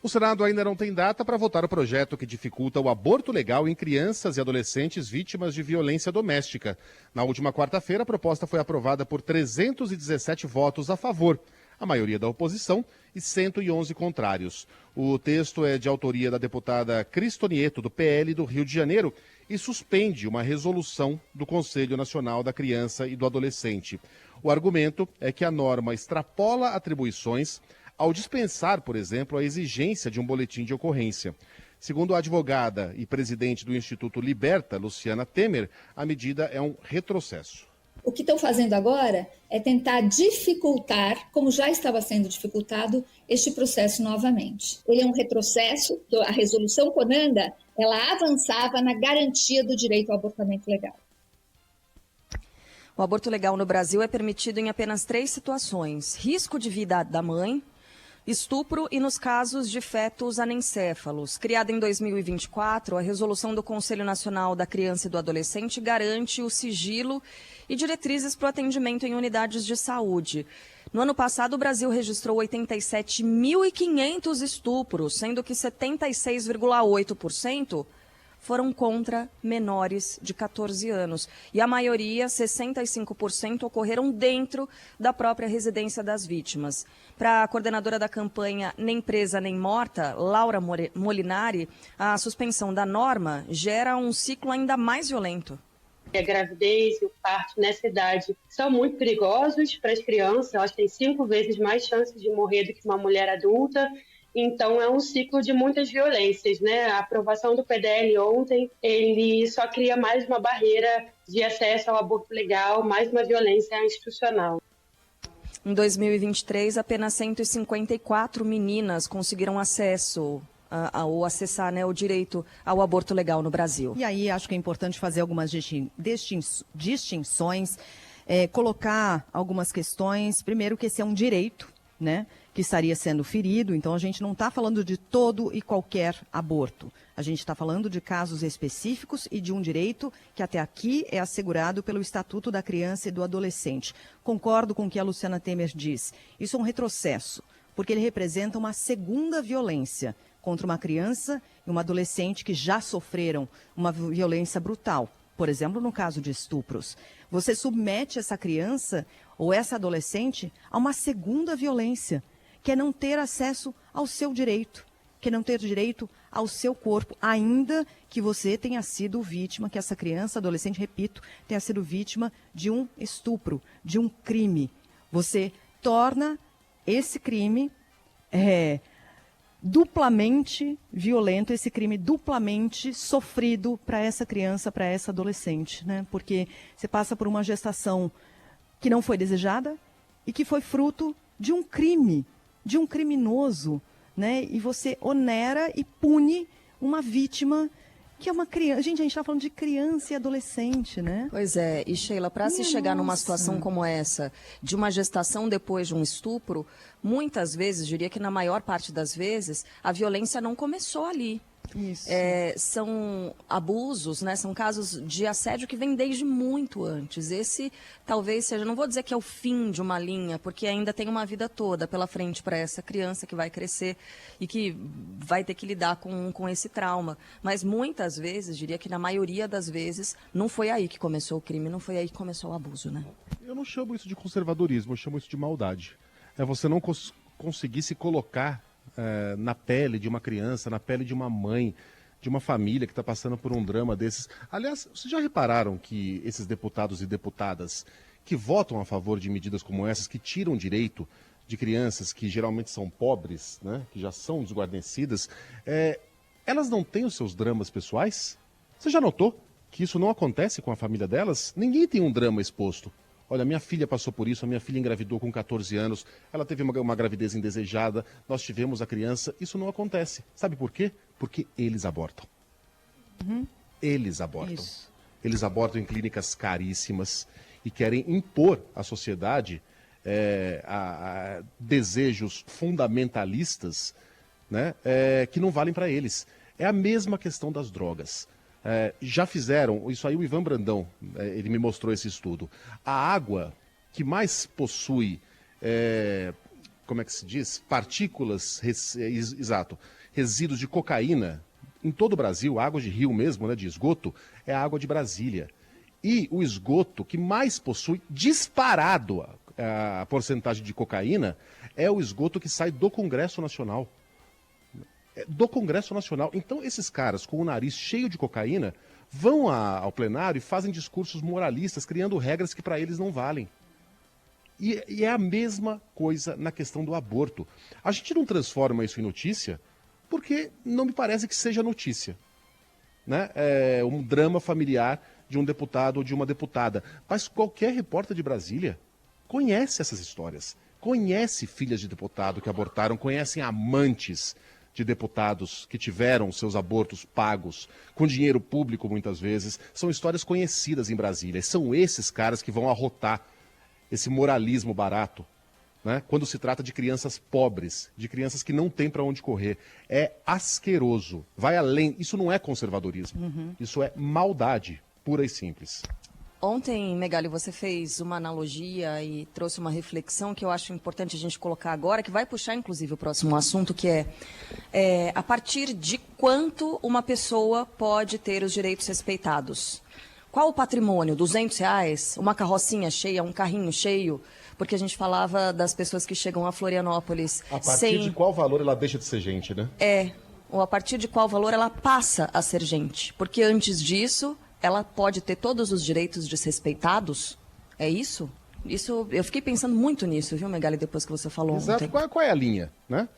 O Senado ainda não tem data para votar o projeto que dificulta o aborto legal em crianças e adolescentes vítimas de violência doméstica. Na última quarta-feira, a proposta foi aprovada por 317 votos a favor, a maioria da oposição e 111 contrários. O texto é de autoria da deputada Cristonieto, do PL do Rio de Janeiro, e suspende uma resolução do Conselho Nacional da Criança e do Adolescente. O argumento é que a norma extrapola atribuições ao dispensar, por exemplo, a exigência de um boletim de ocorrência. Segundo a advogada e presidente do Instituto Liberta, Luciana Temer, a medida é um retrocesso. O que estão fazendo agora é tentar dificultar, como já estava sendo dificultado, este processo novamente. Ele é um retrocesso, a resolução Conanda, ela avançava na garantia do direito ao abortamento legal. O aborto legal no Brasil é permitido em apenas 3 situações: risco de vida da mãe, estupro e nos casos de fetos anencéfalos. Criada em 2024, a resolução do Conselho Nacional da Criança e do Adolescente garante o sigilo e diretrizes para o atendimento em unidades de saúde. No ano passado, o Brasil registrou 87.500 estupros, sendo que 76,8% foram contra menores de 14 anos. E a maioria, 65%, ocorreram dentro da própria residência das vítimas. Para a coordenadora da campanha Nem Presa Nem Morta, Laura Molinari, a suspensão da norma gera um ciclo ainda mais violento. A gravidez e o parto nessa idade são muito perigosos para as crianças. Elas têm 5 vezes mais chances de morrer do que uma mulher adulta. Então, é um ciclo de muitas violências, né? A aprovação do PDL ontem, ele só cria mais uma barreira de acesso ao aborto legal, mais uma violência institucional. Em 2023, apenas 154 meninas conseguiram acesso ou acessar, né, o direito ao aborto legal no Brasil. E aí acho que é importante fazer algumas distinções, colocar algumas questões. Primeiro que esse é um direito, né, que estaria sendo ferido, então a gente não está falando de todo e qualquer aborto. A gente está falando de casos específicos e de um direito que até aqui é assegurado pelo Estatuto da Criança e do Adolescente. Concordo com o que a Luciana Temer diz. Isso é um retrocesso, porque ele representa uma segunda violência contra uma criança e uma adolescente que já sofreram uma violência brutal. Por exemplo, no caso de estupros. Você submete essa criança ou essa adolescente a uma segunda violência, que é não ter acesso ao seu direito, que é não ter direito ao seu corpo, ainda que você tenha sido vítima, que essa criança, adolescente, repito, tenha sido vítima de um estupro, de um crime. Você torna esse crime duplamente violento, esse crime duplamente sofrido para essa criança, para essa adolescente, né? Porque você passa por uma gestação que não foi desejada e que foi fruto de um crime, de um criminoso, né? E você onera e pune uma vítima que é uma criança. Gente, a gente está falando de criança e adolescente, né? Pois é, e Sheila, para se chegar numa situação como essa, de uma gestação depois de um estupro, muitas vezes, diria que na maior parte das vezes, a violência não começou ali. Isso. São abusos, né? São casos de assédio que vêm desde muito antes. Esse talvez seja, não vou dizer que é o fim de uma linha, porque ainda tem uma vida toda pela frente para essa criança que vai crescer e que vai ter que lidar com esse trauma. Mas muitas vezes, diria que na maioria das vezes, não foi aí que começou o crime, não foi aí que começou o abuso, né? Eu não chamo isso de conservadorismo, eu chamo isso de maldade. É você não conseguir se colocar na pele de uma criança, na pele de uma mãe, de uma família que está passando por um drama desses. Aliás, vocês já repararam que esses deputados e deputadas que votam a favor de medidas como essas, que tiram direito de crianças que geralmente são pobres, né, que já são desguarnecidas, elas não têm os seus dramas pessoais? Você já notou que isso não acontece com a família delas? Ninguém tem um drama exposto. Olha, minha filha passou por isso, a minha filha engravidou com 14 anos, ela teve uma gravidez indesejada, nós tivemos a criança, isso não acontece. Sabe por quê? Porque eles abortam. Eles abortam. Isso. Eles abortam em clínicas caríssimas e querem impor à sociedade desejos fundamentalistas, né, que não valem para eles. É a mesma questão das drogas. Já fizeram, isso aí o Ivan Brandão, ele me mostrou esse estudo. A água que mais possui, como é que se diz? Partículas, exato, resíduos de cocaína em todo o Brasil, água de rio mesmo, né, de esgoto, é a água de Brasília. E o esgoto que mais possui disparado a porcentagem de cocaína é o esgoto que sai do Congresso Nacional. Do Congresso Nacional. Então, esses caras com o nariz cheio de cocaína vão ao plenário e fazem discursos moralistas, criando regras que para eles não valem. E é a mesma coisa na questão do aborto. A gente não transforma isso em notícia porque não me parece que seja notícia. Né? É um drama familiar de um deputado ou de uma deputada. Mas qualquer repórter de Brasília conhece essas histórias. Conhece filhas de deputado que abortaram, conhecem amantes de deputados que tiveram seus abortos pagos com dinheiro público muitas vezes. São histórias conhecidas em Brasília. E são esses caras que vão arrotar esse moralismo barato, né? Quando se trata de crianças pobres, de crianças que não têm para onde correr. É asqueroso. Vai além. Isso não é conservadorismo. Isso é maldade pura e simples. Ontem, Megali, você fez uma analogia e trouxe uma reflexão que eu acho importante a gente colocar agora, que vai puxar, inclusive, o próximo assunto, que é a partir de quanto uma pessoa pode ter os direitos respeitados. Qual o patrimônio? R$200? Uma carrocinha cheia, um carrinho cheio? Porque a gente falava das pessoas que chegam a Florianópolis A partir de qual valor ela deixa de ser gente, né? Ou a partir de qual valor ela passa a ser gente. Porque antes disso, ela pode ter todos os direitos desrespeitados? É isso? Eu fiquei pensando muito nisso, viu, Megali, depois que você falou Exato. ontem. Qual é a linha, né?